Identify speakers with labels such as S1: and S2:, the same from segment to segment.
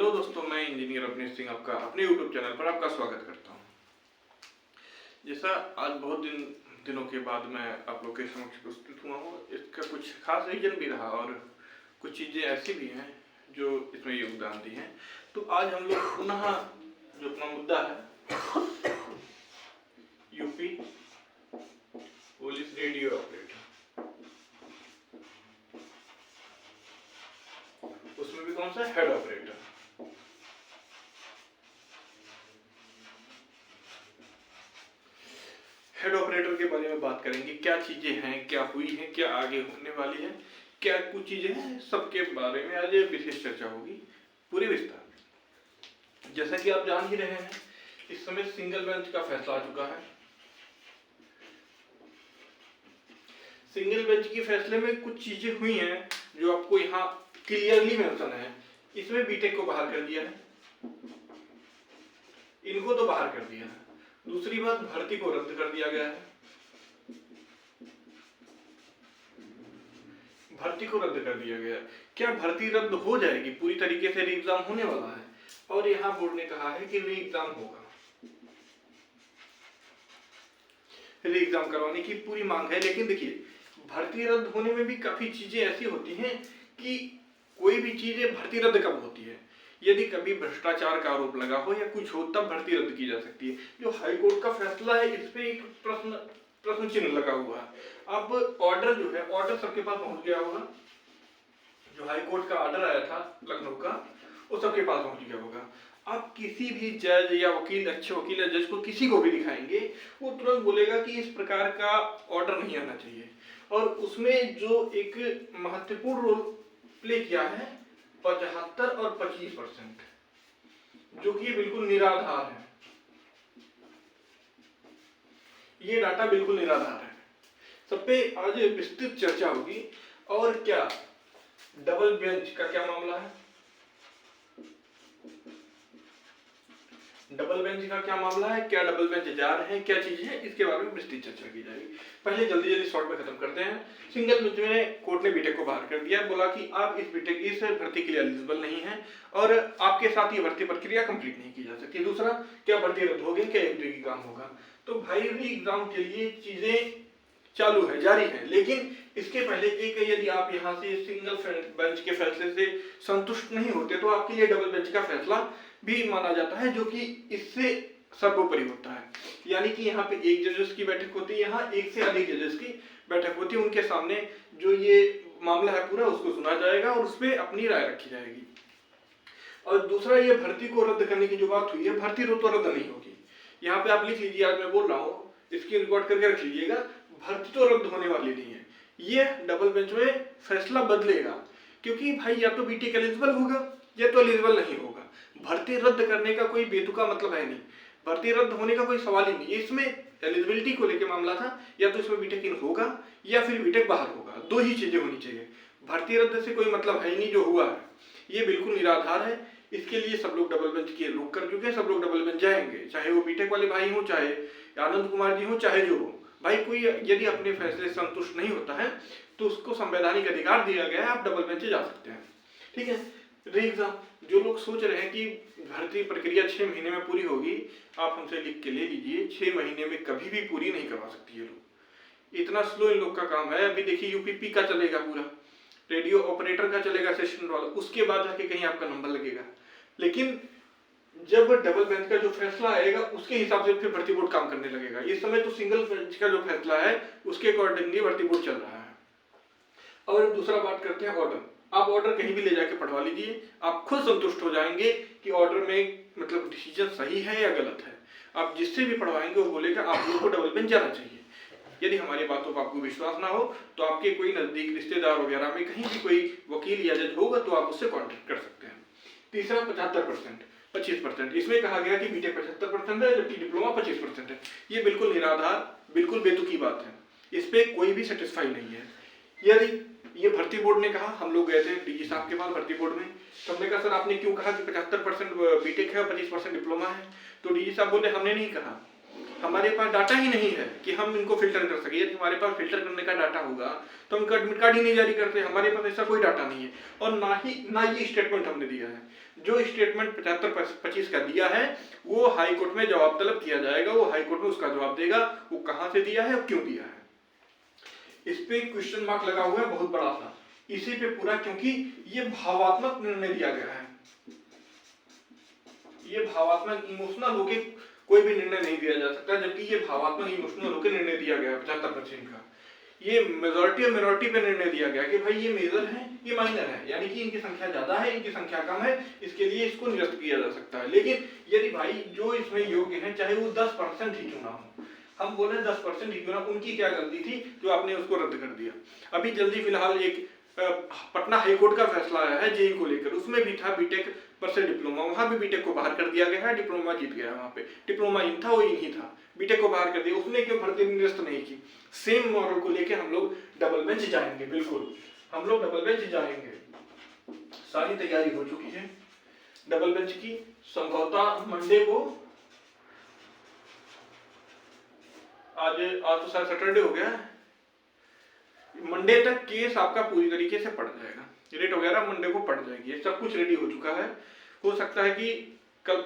S1: Hello दोस्तों, मैं engineer Awanish Singh आपका अपने यूट्यूब चैनल पर आपका स्वागत करता हूं। जैसा आज बहुत दिनों के बाद मैं आप लोग के समक्ष प्रस्तुत हुआ हूं, इसका कुछ खास रीजन भी रहा और कुछ चीज़ें ऐसी भी हैं जो इसमें योगदान दी हैं। तो आज हम लोग पुनः जो अपना मुद्दा है यूपी पुलिस रेडियो ऑपरेटर, उसमें भी कौन सा हेड ऑपरेटर। हेड ऑपरेटर के बारे में बात करेंगे, क्या चीजें हैं, क्या हुई हैं, क्या आगे होने वाली है, क्या कुछ चीजें हैं, सबके बारे में आज विशेष चर्चा होगी पूरे विस्तार में। जैसा कि आप जान ही रहे हैं, इस समय सिंगल बेंच का फैसला आ चुका है। सिंगल बेंच के फैसले में कुछ चीजें हुई हैं जो आपको यहाँ क्लियरली मेंशन है। इसमें बीटेक को बाहर कर दिया है, इनको तो बाहर कर दिया है। दूसरी बात, भर्ती को रद्द कर दिया गया है। भर्ती को रद्द कर दिया गया है। क्या भर्ती रद्द हो जाएगी? पूरी तरीके से री एग्जाम होने वाला है और यहाँ बोर्ड ने कहा है कि री एग्जाम होगा। री एग्जाम करवाने की पूरी मांग है। लेकिन देखिए, भर्ती रद्द होने में भी काफी चीजें ऐसी होती हैं कि कोई भी चीजें भर्ती रद्द कब होती है, यदि कभी भ्रष्टाचार का आरोप लगा हो या कुछ हो, तब भर्ती रद्द की जा सकती है। जो हाई कोर्ट का फैसला है, इस पे एक प्रश्न चिन्ह लगा हुआ है। अब ऑर्डर जो है, ऑर्डर सबके पास पहुंच गया होगा। जो हाई कोर्ट का ऑर्डर आया था लखनऊ का, वो सबके पास पहुंच गया होगा। आप किसी भी जज या वकील, अच्छे वकील या जज को किसी को भी दिखाएंगे, वो तुरंत बोलेगा कि इस प्रकार का ऑर्डर नहीं आना चाहिए। और उसमें जो एक महत्वपूर्ण रोल प्ले किया है 75 और 25%, जो कि बिल्कुल निराधार है। ये डाटा बिल्कुल निराधार है। सब पे आज विस्तृत चर्चा होगी। और क्या डबल बेंच का क्या मामला है, डबल बेंच का क्या मामला है, क्या डबल बेंच जा रहे हैं, क्या चीजें हैं, इसके बारे में विस्तृत चर्चा की जाएगी। पहले जल्दी शॉर्ट में खत्म करते हैं। सिंगल बेंच में कोर्ट ने बीटेक को बाहर कर दिया, बोला कि आप इस भर्ती के लिए एलिजिबल नहीं है और आपके साथ ये भर्ती प्रक्रिया कंप्लीट नहीं की जा सकती। दूसरा, क्या भर्ती रद्द होगी, क्या एंट्री की काम होगा। तो भाई री एग्जाम के लिए चीजें चालू है, जारी है। लेकिन इसके पहले एक, यदि आप यहाँ से सिंगल बेंच के फैसले से संतुष्ट नहीं होते तो आपके लिए डबल बेंच का फैसला भी माना जाता है, जो कि इससे सर्वोपरि होता है। यानी कि यहाँ पे एक जजेस की बैठक होती है, यहाँ एक से अधिक जजेस की बैठक होती है। उनके सामने जो ये मामला है पूरा, उसको सुना जाएगा और उसपे अपनी राय रखी जाएगी। और दूसरा, ये भर्ती को रद्द करने की जो बात हुई है, भर्ती तो रद्द नहीं होगी। यहाँ पे आप लिख लीजिए, आज मैं बोल रहा हूँ, इसकी रिकॉर्ड करके रख लीजिएगा। भर्ती तो रद्द होने वाली नहीं है। ये डबल बेंच में फैसला बदलेगा, क्योंकि भाई या तो बीटेक एलिजिबल होगा या तो एलिजिबल नहीं होगा। भर्ती रद्द करने का कोई बेतुका मतलब है नहीं, भर्ती रद्द होने का कोई सवाल ही नहीं। इसमें एलिजिबिलिटी को लेकर मामला था, या तो इसमें बीटेक इन होगा या फिर बीटेक बाहर होगा, दो ही चीजें होनी चाहिए। भर्ती रद्द से कोई मतलब है ही नहीं। जो हुआ है ये बिल्कुल निराधार है। इसके लिए सब लोग डबल बेंच के रुख कर चुके हैं, सब लोग डबल बेंच जाएंगे, चाहे वो बीटेक वाले भाई हो, चाहे आनंद कुमार जी हो, चाहे जो हो। भाई कोई यदि अपने फैसले से संतुष्ट नहीं होता है तो उसको संवैधानिक अधिकार दिया गया है, आप डबल बेंच जा सकते हैं। ठीक है। री एग्जाम, जो लोग सोच रहे हैं कि भर्ती प्रक्रिया 6 महीने में पूरी होगी, आप हमसे लिख के ले लीजिए, 6 महीने में कभी भी पूरी नहीं करवा सकती ये लोग। इतना स्लो इन लोग का काम है। अभी देखिए, यूपीपी का चलेगा, पूरा रेडियो ऑपरेटर का चलेगा सेशन वाला, उसके बाद जाके कहीं आपका नंबर लगेगा। लेकिन जब डबल बेंच का जो फैसला आएगा, उसके हिसाब से फिर भर्ती बोर्ड काम करने लगेगा। इस समय तो सिंगल बेंच का जो फैसला है, उसके अकॉर्डिंगली भर्ती बोर्ड चल रहा है। और दूसरा बात करते हैं ऑर्डर। आप ऑर्डर कहीं भी ले जाके पढ़वा लीजिए, आप खुद संतुष्ट हो जाएंगे कि ऑर्डर में मतलब डिसीजन सही है या गलत है। आप जिससे भी पढ़वाएंगे वो बोलेगा आप लोगों को डबल बेंच जाना चाहिए। यदि हमारी बातों पर आपको विश्वास ना हो तो आपके कोई नजदीक रिश्तेदार वगैरह में कहीं भी कोई वकील या जज होगा तो आप उससे कॉन्टेक्ट कर सकते हैं। तीसरा, 75%, 25%। इसमें कहा गया कि बीटेक 75% है, जबकि डिप्लोमा 25% है। ये बिल्कुल निराधार, बिल्कुल बेतुकी बात है। इस पे कोई भी सेटिस्फाई नहीं है। यदि ये भर्ती बोर्ड ने कहा, हम लोग गए थे डीजी साहब के पास भर्ती बोर्ड में, तो हमने कहा सर आपने क्यों कहा कि 75% बीटेक है और 25% डिप्लोमा है। तो डीजी साहब बोले हमने नहीं कहा, हमारे पास डाटा ही नहीं है कि हम इनको फिल्टर कर सके। यदि हमारे पास फिल्टर करने का डाटा होगा तो हम एडमिट कार्ड ही नहीं जारी करते। हमारे पास ऐसा कोई डाटा नहीं है और ना ये स्टेटमेंट हमने दिया है। जो स्टेटमेंट 75-25 का दिया है वो हाई कोर्ट में जवाब तलब किया जाएगा, वो हाई कोर्ट में उसका जवाब देगा वो कहां से दिया है और क्यों दिया है। इस पे क्वेश्चन मार्क लगा हुआ है बहुत बड़ा सा इसी पे पूरा, क्योंकि ये भावात्मक निर्णय दिया गया है। ये भावात्मक इमोशनल होके कोई भी निर्णय नहीं दिया जा सकता, जबकि ये भावात्मक इमोशनल होकर निर्णय दिया गया 75% का। ये मेजॉरिटी और मिनोरिटी पे निर्णय दिया गया कि भाई ये मेजर है ये माइनर है, यानी कि इनकी संख्या ज्यादा है इनकी संख्या कम है, इसके लिए इसको निरस्त किया जा सकता है। लेकिन यदि भाई जो इसमें योग्य है चाहे वो 10% ही क्यों ना हो, हम बोले 10% ही क्यों ना, उनकी क्या गलती थी जो आपने उसको रद्द कर दिया। अभी जल्दी फिलहाल एक पटना हाईकोर्ट का फैसला आया है जेई को लेकर, उसमें भी था बीटेक पर से डिप्लोमा, वहां भी बीटेक को बाहर कर दिया गया है, डिप्लोमा जीत गया। वहां पे डिप्लोमा इन था वो इन ही था, बीटेक को बाहर कर दिया, उसने क्यों भर्ती निरस्त नहीं की। सेम मॉडल को लेके हम लोग डबल बेंच जाएंगे, बिल्कुल हम लोग डबल बेंच जाएंगे, सारी तैयारी हो चुकी है डबल बेंच की। संभवतः मंडे को, आज तो शायद सैटरडे हो गया, मंडे तक केस आपका पूरी तरीके से पड़ जाएगा, रेट वगैरह मंडे को पड़ जाएगी, सब कुछ रेडी हो चुका है। हो सकता है कि कल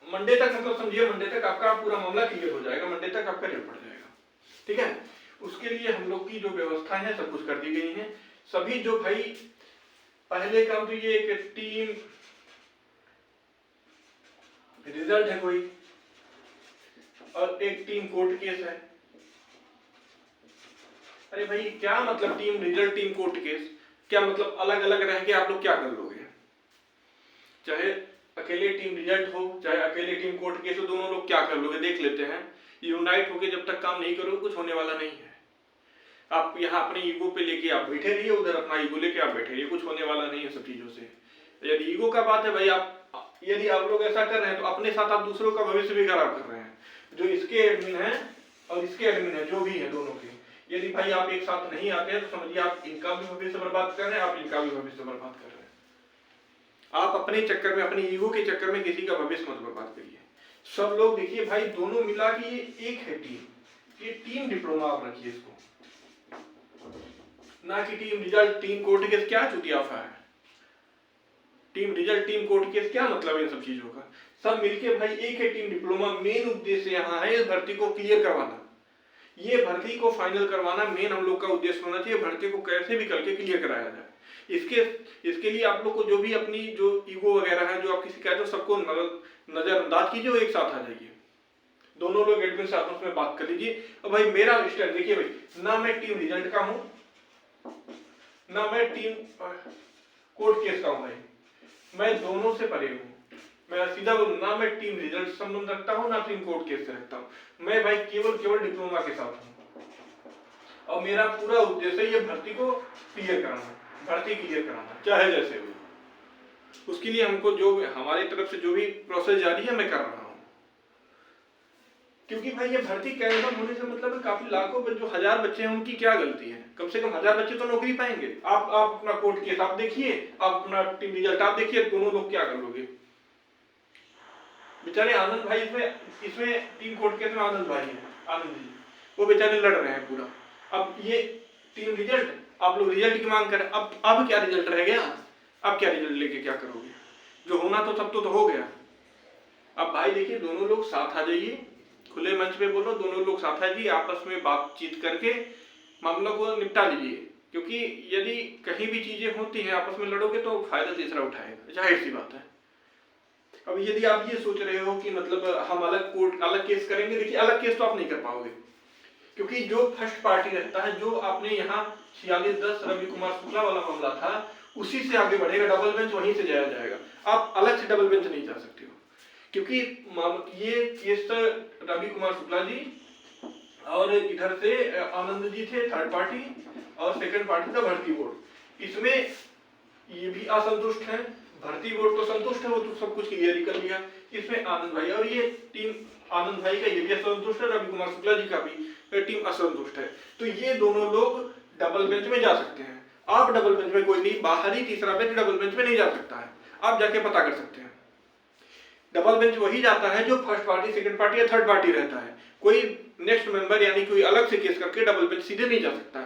S1: मंडे तक, मतलब समझिए मंडे तक आपका पूरा मामला क्लियर हो जाएगा, मंडे तक आपका रेट पड़ जाएगा, ठीक है। उसके लिए हम लोग की जो व्यवस्था है सब कुछ कर दी गई है। सभी जो भाई पहले का तो ये एक टीम रिजल्ट है कोई और एक टीम कोर्ट केस है। अरे भाई क्या मतलब team result team court case, क्या मतलब अलग अलग रह के आप लोग क्या कर लोगे। चाहे अकेले टीम रिजल्ट हो चाहे अकेले टीम कोर्ट केस हो, दोनों लोग क्या कर लोगे देख लेते हैं। यूनाइट होके जब तक काम नहीं करोगे कुछ होने वाला नहीं है। आप यहाँ अपने ईगो पे लेके आप बैठे रहिए, उधर अपना ईगो लेके आप बैठे रहिए, कुछ होने वाला नहीं है सब चीजों से। यदि ईगो का बात है भाई, आप यदि आप लोग ऐसा कर रहे हैं तो अपने साथ आप दूसरों का भविष्य भी खराब कर रहे हैं। जो इसके एडमिन है और इसके एडमिन है जो भी है दोनों के, यदि भाई आप एक साथ नहीं आते हैं तो समझिए आप इनका भी भविष्य बर्बाद कर रहे हैं, आप इनका भी भविष्य बर्बाद कर रहे हैं। आप अपने चक्कर में, अपने ईगो के चक्कर में किसी का भविष्य मत बर्बाद करिए। सब लोग देखिए भाई दोनों मिला के ये एक है टीम, ये टीम डिप्लोमा आप रखिए इसको, ना कि team result team court case. क्या चुतियाफा है team result team court case, क्या मतलब इन सब चीजों का। सब मिलके भाई एक है टीम डिप्लोमा। मेन उद्देश्य यहाँ है इस भर्ती को क्लियर करवाना, ये भर्ती को फाइनल करवाना मेन हम लोग का उद्देश्य होना चाहिए। भर्ती को कैसे भी करके क्लियर कराया जाए, इसके लिए आप लोग को जो भी अपनी जो ईगो वगैरह है, जो आपकी शिकायत है, सबको नजरअंदाज कीजिए, एक साथ आ जाइए, दोनों लोग एडमिन से आपस में बात कर लीजिए। और भाई मेरा स्टैंड देखिए भाई, ना मैं टीम रिजल्ट का हूं ना मैं टीम कोर्ट केस का हूं, भाई मैं दोनों से परे हूं। मैं सीधा बोलूं, ना मैं टीम रिजल्ट संबंध रखता हूं ना टीम कोर्ट केस से रखता हूं। मैं भाई केवल डिप्लोमा के साथ हूं और मेरा पूरा उद्देश्य ये भर्ती को क्लियर कराना, भर्ती क्लियर कराना चाहे जैसे हो। उसके लिए हमको जो हमारी तरफ से जो भी प्रोसेस जारी है मैं कर रहा हूं, क्योंकि भाई ये भर्ती कैंसल होने से मतलब काफी लाखों जो 1000 बच्चे हैं उनकी क्या गलती है। कम से कम 1000 बच्चे तो नौकरी पाएंगे। आप अपना कोर्ट केस आप देखिए, आप अपना टीम रिजल्ट आप देखिए, दोनों लोग क्या कर लोगे। बेचारे आनंद भाई इसमें टीम कोर्ट केस में आनंद भाई है, आनंद जी वो बेचारे लड़ रहे हैं पूरा। अब ये टीम रिजल्ट, आप लोग रिजल्ट की मांग करें, अब क्या रिजल्ट रह गया, अब क्या रिजल्ट लेके क्या करोगे। जो होना तो सब तो हो गया। अब भाई देखिए दोनों लोग साथ आ जाइए, खुले मंच पे बोलो, दोनों लोग साथ आइए, आपस में बातचीत करके मामला को निपटा लीजिए। क्योंकि यदि कहीं भी चीजें होती हैं आपस में लड़ोगे तो फायदा तीसरा उठाएगा, जाहिर सी बात है। अब यदि आप ये सोच रहे हो कि मतलब हम अलग केस करेंगे, देखिए अलग केस तो आप नहीं कर पाओगे, क्योंकि जो फर्स्ट पार्टी रहता है, जो आपने यहाँ 4610 रवि कुमार शुक्ला वाला मामला था, उसी से आगे बढ़ेगा, डबल बेंच वहीं से जाया जाएगा। आप अलग से डबल बेंच नहीं जा सकते हो, क्योंकि ये केस रवि कुमार शुक्ला जी और इधर से आनंद जी थे थर्ड पार्टी, और सेकंड पार्टी था भर्ती बोर्ड। इसमें ये भी असंतुष्ट है, भर्ती बोर्ड तो संतुष्ट है, वो तो सब कुछ क्लियर कर लिया। इसमें आनंद भाई और ये टीम आनंद भाई का ये भी असंतुष्ट है, रवि कुमार शुक्ला जी का भी टीम असंतुष्ट है। तो ये दोनों लोग डबल बेंच में जा सकते हैं। आप डबल बेंच में कोई नहीं, बाहरी तीसरा बेंच डबल बेंच में नहीं जा सकता है, आप जाके पता कर सकते हैं। डबल बेंच वही जाता है जो फर्स्ट पार्टी, सेकंड पार्टी या थर्ड पार्टी रहता है। कोई नेक्स्ट मेंबर यानी कोई अलग से केस करके डबल बेंच सीधे नहीं जा सकता,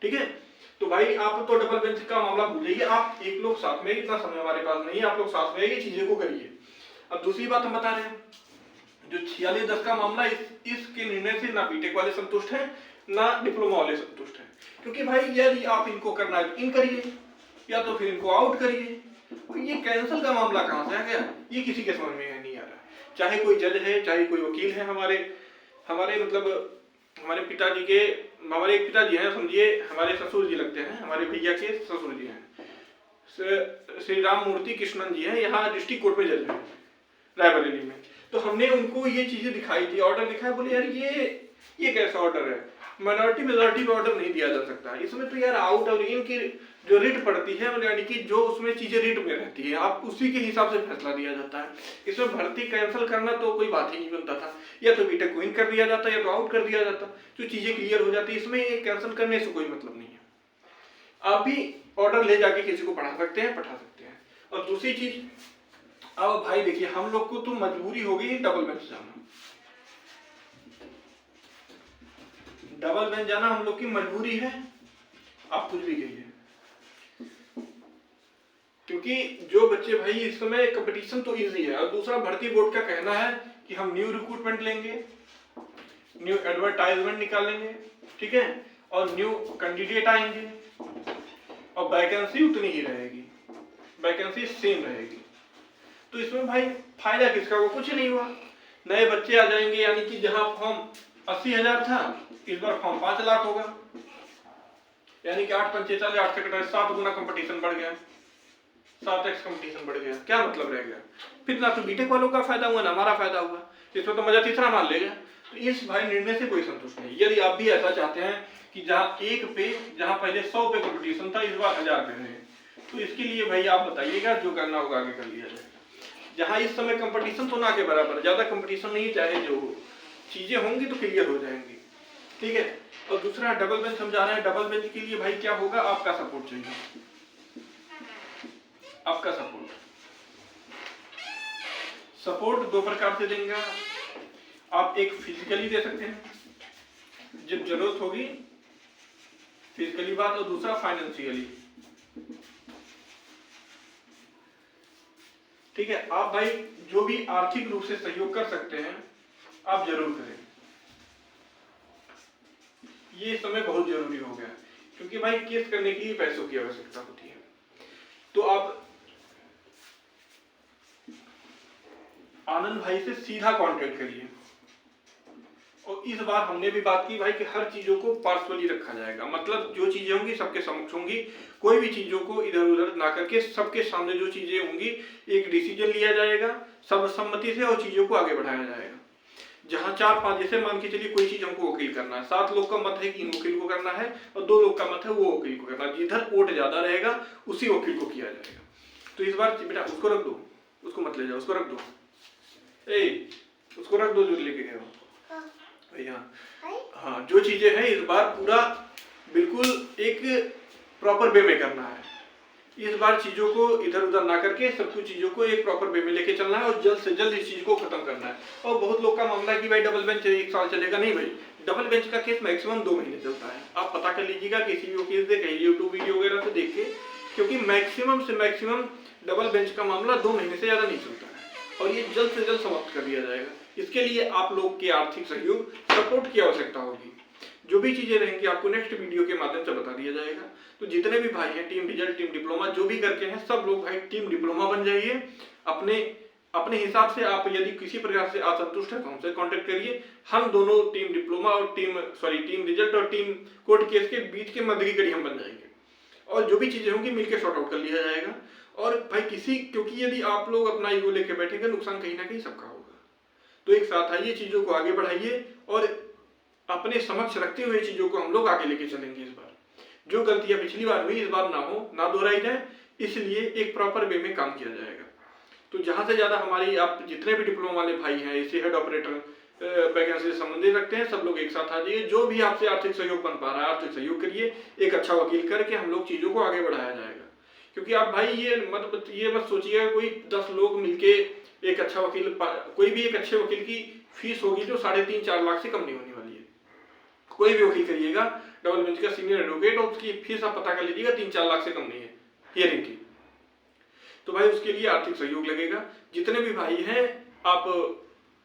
S1: ठीक है। तो भाई आप तो डबल बेंच का मामला भूल जाइए, आप एक लोग साथ में, इतना समय हमारे पास नहीं है, आप लोग साथ में ये चीजें को करिए। अब दूसरी बात हम बता रहे हैं, जो 4610 का मामला, इसके निर्णय से ना बीटेक वाले संतुष्ट हैं ना डिप्लोमा वाले संतुष्ट हैं, क्योंकि भाई यदि आप इनको करना है तो इन करिए या तो फिर इनको आउट करिए। तो ये कैंसिल का मामला कहां से आ गया, ये किसी के समझ में नहीं आ रहा। चाहे कोई जज है, चाहे कोई वकील है, हमारे मतलब हमारे पिताजी के, हमारे एक पिताजी हैं, समझिए हमारे ससुर जी लगते हैं, हमारे भैया के ससुर जी हैं, श्री राम मूर्ति कृष्णन जी हैं, यहाँ डिस्ट्रिक्ट कोर्ट में जज हैं रायबरेली में। तो हमने उनको ये चीजें दिखाई थी, ऑर्डर दिखाया, बोले यार ये कैसा ऑर्डर है, माइनॉरिटी मेजॉरिटी पे ऑर्डर नहीं दिया जा सकता, इसमें तो यार आउट और इन की जो रिट पड़ती है, यानी कि जो उसमें चीजें रिट में रहती है, आप उसी के हिसाब से फैसला दिया जाता है। इसमें भर्ती कैंसिल करना तो कोई बात ही नहीं बनता था, या तो बीटेक को इन कर दिया जाता या तो आउट कर दिया जाता, जो चीजें क्लियर हो जाती। इसमें कैंसिल करने से कोई मतलब नहीं है, आप भी ऑर्डर ले जाके किसी को पढ़ा सकते हैं, पढ़ा सकते हैं। और दूसरी चीज, अब भाई देखिए, हम लोग को तो मजबूरी हो गई डबल बेंच जाना, डबल बेंच जाना हम लोग की मजबूरी है, आप कुछ भी कहिए, क्योंकि जो बच्चे भाई इस समय कंपटीशन तो इजी है, और दूसरा भर्ती बोर्ड का कहना है कि हम न्यू रिक्रूटमेंट लेंगे, न्यू एडवर्टाइजमेंट निकालेंगे, ठीक है, और न्यू कैंडिडेट आएंगे, और वैकेंसी उतनी ही रहेगी, वैकेंसी सेम रहेगी। तो इसमें भाई फायदा किसका हुआ, कुछ नहीं हुआ। नए बच्चे आ जाएंगे, यानी कि जहां फॉर्म 80,000 था, इस बार फॉर्म 5 लाख होगा, यानी कि 8 पंचे 40, 8 से कटा 7 गुना कंपटीशन बढ़ गया, 7x कंपटीशन बढ़ गया। क्या मतलब रह गया, फिर ना तो बीटेक वालों का फायदा हुआ ना हमारा फायदा हुआ, इसमें तो मजा तीसरा मान लेगा। तो इस भाई निर्णय से कोई संतुष्ट नहीं। यदि आप भी ऐसा चाहते हैं कि जहां पहले 100 पे कंपटीशन था, इस बार 1000 पे है, तो इसके लिए भाई आप बताइएगा, जो करना होगा आगे कर लिया जाए। जहां इस समय कंपटीशन तो ना के बराबर, ज्यादा कंपटीशन नहीं, चाहे जो चीजें होंगी तो क्लियर हो जाएंगी, ठीक है। और दूसरा डबल बेंच समझा रहे हैं, डबल बेंच के लिए भाई क्या होगा, आपका सपोर्ट चाहिए, आपका सपोर्ट 2 प्रकार से देंगे आप। एक फिजिकली दे सकते हैं जब जरूरत होगी, फिजिकली बात, और दूसरा फाइनेंशियली, ठीक है। आप भाई जो भी आर्थिक रूप से सहयोग कर सकते हैं आप जरूर करें, ये समय बहुत जरूरी हो गया, क्योंकि भाई केस करने के लिए पैसों की आवश्यकता होती है। तो आप आनंद भाई से सीधा कांटेक्ट करिए। और इस बार हमने भी बात की भाई कि हर चीजों को पार्सली रखा जाएगा, मतलब जो चीजें होंगी सबके समक्ष होंगी, कोई भी चीजों को इधर उधर ना करके सबके सामने जो चीजें होंगी एक डिसीजन लिया जाएगा सर्वसम्मति से, और चीजों को आगे बढ़ाया जाएगा। जहां 4-5, जैसे मान के चलिए कोई चीज हमको वकील करना है, 7 लोग का मत है कि इन वकील को करना है, और 2 लोग का मत है वो वकील को करना है, जिधर वोट ज्यादा रहेगा उसी वकील को किया जाएगा। तो इस बार बेटा उसको रख दो, उसको मत ले जाओ, उसको रख दो, उसको रख दो जो लेके गए हो भैया। हाँ, जो चीजें हैं इस बार पूरा बिल्कुल एक प्रॉपर वे में करना है। इस बार चीजों को इधर उधर ना करके सब कुछ चीजों को एक प्रॉपर वे में लेके चलना है, और जल्द से जल्द इस चीज को खत्म करना है। और बहुत लोग का मामला है कि भाई डबल बेंच 1 साल चलेगा, नहीं भाई, डबल बेंच का केस मैक्सिमम 2 महीने चलता है। आप पता कर लीजिएगा किसी भी केस देखे, यूट्यूब वीडियो वगैरह से देख के, क्योंकि मैक्सिमम से मैक्सिमम डबल बेंच का मामला 2 महीने से ज्यादा नहीं चलता है, और ये जल्द से जल्द समाप्त कर दिया जाएगा। इसके लिए आप लोग के आर्थिक सहयोग, सपोर्ट की आवश्यकता होगी। जो भी चीजें रहेंगी आपको नेक्स्ट वीडियो के माध्यम से बता दिया जाएगा। तो जितने भी भाई हैं, टीम रिजल्ट, टीम डिप्लोमा, जो भी करके हैं, सब लोग भाई टीम डिप्लोमा बन जाइए। अपने हिसाब से आप यदि किसी प्रकार से असंतुष्ट है तो हमसे कांटेक्ट करिए। हम दोनों टीम डिप्लोमा और टीम रिजल्ट और टीम कोर्ट केस के बीच के मध्य की कड़ी हम बन जाएंगे, और जो भी चीजें होंगी मिलकर सॉर्ट आउट कर लिया जाएगा। और भाई क्योंकि यदि आप लोग अपना ईगो लेके बैठेंगे, नुकसान कहीं ना कहीं सबका होगा। तो एक साथ आइए, चीजों को आगे बढ़ाइए, और अपने समक्ष रखते हुए चीजों को हम लोग आगे लेके चलेंगे। इस बार जो गलतियां पिछली बार हुई इस बार ना हो, ना दोहराई जाए, इसलिए एक प्रॉपर वे में काम किया जाएगा। तो जहां से ज्यादा हमारी आप जितने भी डिप्लोमा वाले भाई हैं, इसे हेड ऑपरेटर वैकेंसी से संबंधित रखते हैं, सब लोग एक साथ आ जाइए। जो भी आपसे आर्थिक सहयोग बन पा रहा है आर्थिक सहयोग करिए, एक अच्छा वकील करके हम लोग चीजों को आगे बढ़ाया जाएगा। क्योंकि आप भाई ये मत सोचिएगा कोई 10 लोग मिलके एक अच्छा वकील, कोई भी एक अच्छे वकील की फीस होगी जो 3.5-4 लाख से कम नहीं होने वाली है। कोई भी वकील करिएगा डबल बेंच का सीनियर एडवोकेट, और उसकी फीस आप पता कर लीजिएगा 3-4 लाख से कम नहीं है हियरिंग की। तो भाई उसके लिए आर्थिक सहयोग लगेगा। जितने भी भाई हैं आप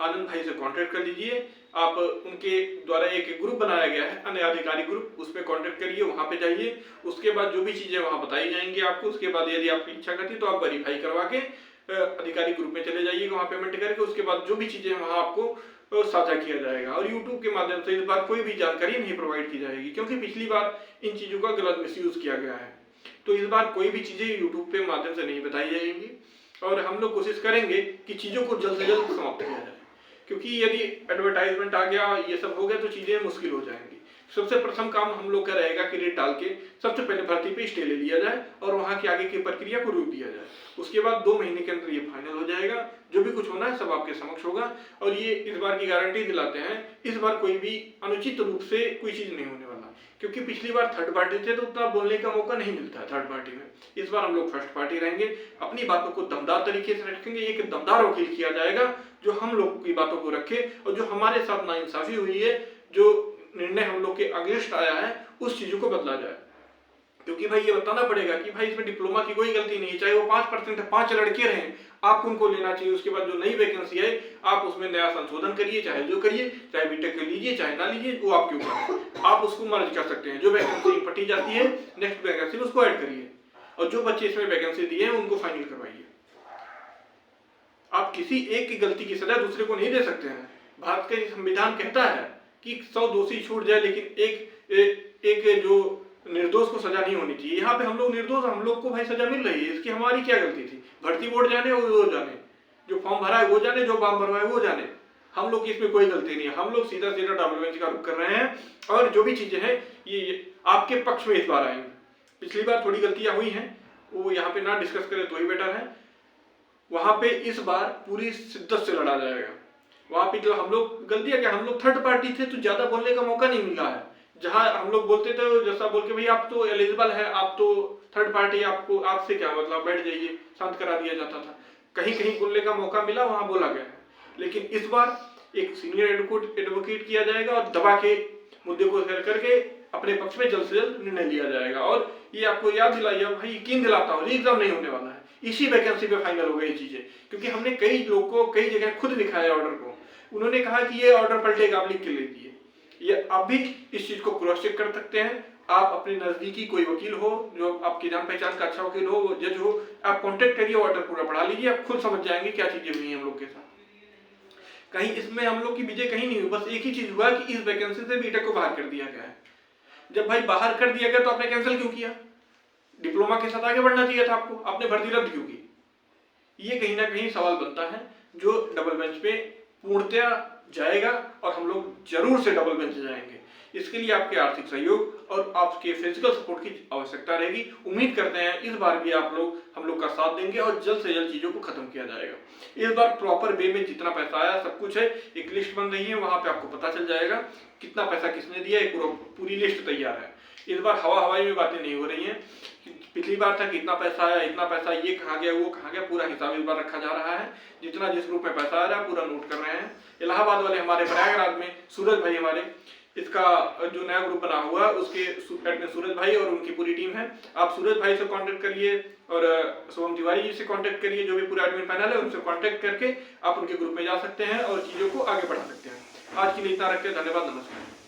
S1: आनंद भाई से कांटेक्ट कर लीजिए। आप उनके द्वारा एक ग्रुप बनाया गया है अन्य अधिकारी ग्रुप, उस पर कांटेक्ट करिए, वहां पे जाइए। उसके बाद जो भी चीजें वहां बताई जाएंगी आपको, उसके बाद यदि आपकी इच्छा करती तो आप वेरीफाई करवा के अधिकारी ग्रुप में चले जाइएगा, वहां पेमेंट करके उसके बाद जो भी चीजें वहां आपको साझा किया जाएगा। और यूट्यूब के माध्यम से इस बार कोई भी जानकारी नहीं प्रोवाइड की जाएगी, क्योंकि पिछली बार इन चीजों का गलत मिसयूज किया गया है। तो इस बार कोई भी चीजें यूट्यूब के माध्यम से नहीं बताई जाएंगी, और हम लोग कोशिश करेंगे कि चीजों को जल्द से जल्द समाप्त किया जाए, क्योंकि यदि एडवर्टाइजमेंट आ गया, ये सब हो गया तो चीजें मुश्किल हो जाएंगी। सबसे प्रथम काम हम लोग का रहेगा कि रेट डाल के सबसे पहले भर्ती पे स्टे ले लिया जाए और वहां की आगे की प्रक्रिया को रोक दिया जाए। उसके बाद 2 महीने के अंदर ये फाइनल हो जाएगा। जो भी कुछ होना है सब आपके समक्ष होगा, और ये इस बार की गारंटी दिलाते हैं, इस बार कोई भी अनुचित रूप से कोई चीज नहीं होने वाला, क्योंकि पिछली बार थर्ड पार्टी थे तो उतना बोलने का मौका नहीं मिलता है थर्ड पार्टी में। इस बार हम लोग फर्स्ट पार्टी रहेंगे, अपनी बातों को दमदार तरीके से रखेंगे। एक दमदार वकील किया जाएगा जो हम लोग की बातों को रखे, और जो हमारे साथ नाइंसाफी हुई है, जो निर्णय हम लोग के अगेंस्ट आया है, उस चीजों को बदला जाए। क्योंकि भाई ये बताना पड़ेगा कि भाई इसमें डिप्लोमा की कोई गलती नहीं, चाहे वो 5% है, 5 लड़के रहे, आपको उनको लेना चाहिए। उसके बाद जो नई वैकेंसी है आप उसमें नया संशोधन करिए, चाहे जो करिए, चाहे बीटेक कर लीजिए चाहे ना लीजिए, वो आपके ऊपर, आप उसको मर्ज कर सकते हैं। जो वैकेंसी फटी जाती है नेक्स्ट वैकेंसी में उसको ऐड करिए, और जो बच्चे इसमें वैकेंसी दिए हैं उनको फाइनल करवाइए। आप किसी एक की गलती की सजा दूसरे को नहीं दे सकते हैं। भारत का संविधान कहता है कि 100 दोषी छूट जाए, लेकिन एक जो निर्दोष को सजा नहीं होनी चाहिए। यहाँ पे हम लोग निर्दोष, हम लोग को भाई सजा मिल रही है, इसकी हमारी क्या गलती थी? भर्ती बोर्ड जाने वो जाने, जो फॉर्म भरा है वो जाने, जो फॉर्म भरवाए वो जाने, हम लोग की इसमें कोई गलती नहीं है। हम लोग सीधा सीधा डबल बेंच का रुख कर रहे हैं, और जो भी चीजें हैं ये आपके पक्ष में इस बार आएंगे। पिछली बार थोड़ी गलतियां हुई हैं, वो यहाँ पे ना डिस्कस करें तो ही बेटर है। वहां पे इस बार पूरी शिद्दत से लड़ा जाएगा। वहां पे जो हम लोग गलतियां क्या, हम लोग थर्ड पार्टी थे तो ज्यादा बोलने का मौका नहीं मिला है। जहां हम लोग बोलते थे जैसा बोल के भाई आप तो एलिजिबल है, आप तो थर्ड पार्टी, आपको आपसे क्या मतलब, बैठ जाइए, शांत करा दिया जाता था। कहीं कहीं बोलने का मौका मिला, वहां बोला गया। लेकिन इस बार एक सीनियर एडवोकेट किया जाएगा और दबा के मुद्दे को हल करके अपने पक्ष में जल्द से जल्द निर्णय लिया जाएगा। और ये आपको याद दिलाइए भाई, यकीन दिलाता हूँ एग्जाम नहीं होने वाला है, इसी वैकेंसी पे फाइनल हो गई चीजें। क्योंकि हमने कई लोगों को कई जगह खुद लिखाया ऑर्डर को, उन्होंने कहा कि ये ऑर्डर पलटेगा, आप लिख के ले दिए। ये आप भी इस चीज को क्रॉस चेक कर सकते हैं। आप अपने नजदीकी कोई वकील हो जो आपकी जान पहचान का अच्छा वकील हो, जज हो, आप कांटेक्ट करिए, ऑर्डर पूरा पढ़ा लीजिए, आप खुद समझ जाएंगे क्या चीजें हुई हम लोग के साथ। कहीं इसमें हम लोग की विजय कहीं नहीं हुई, बस एक ही चीज हुआ कि इस वैकेंसी से बीटेक को बाहर कर दिया गया है। जब भाई बाहर कर दिया गया तो आपने कैंसिल क्यों किया? डिप्लोमा के साथ आगे बढ़ना चाहिए था आपको, आपने भर्ती रद्द क्यों की? ये कहीं ना कहीं सवाल बनता है, जो डबल बेंच पे पूर्णतया जाएगा, और हम लोग जरूर से डबल बेंच जाएंगे। इसके लिए आपके आर्थिक सहयोग और आपके फिजिकल सपोर्ट की आवश्यकता रहेगी। उम्मीद करते हैं इस बार भी आप लोग हम लोग का साथ देंगे और जल्द से जल्द चीजों को खत्म किया जाएगा। इस बार प्रॉपर वे में जितना पैसा आया सब कुछ है, एक लिस्ट बन रही है, वहां पे आपको पता चल जाएगा कितना पैसा किसने दिया, एक पूरी लिस्ट तैयार है। इस बार हवाई में बातें नहीं हो रही हैं। पिछली बार था कि इतना पैसा आया, इतना पैसा, ये कहाँ गया, वो कहाँ गया, पूरा हिसाब इस बार रखा जा रहा है। जितना जिस ग्रुप में पैसा आ रहा है पूरा नोट कर रहे हैं। इलाहाबाद वाले हमारे, प्रयागराज में सूरज भाई हमारे, इसका जो नया ग्रुप बना हुआ है उसके एडमिन सूरज भाई और उनकी पूरी टीम है। आप सूरज भाई से कांटेक्ट करिए और सोम तिवारी जी से कांटेक्ट करिए, जो भी पूरा एडमिन पैनल है उनसे कांटेक्ट करके आप उनके ग्रुप में जा सकते हैं और चीजों को आगे बढ़ा सकते हैं। आज के लिए इतना रखते हैं, धन्यवाद, नमस्कार।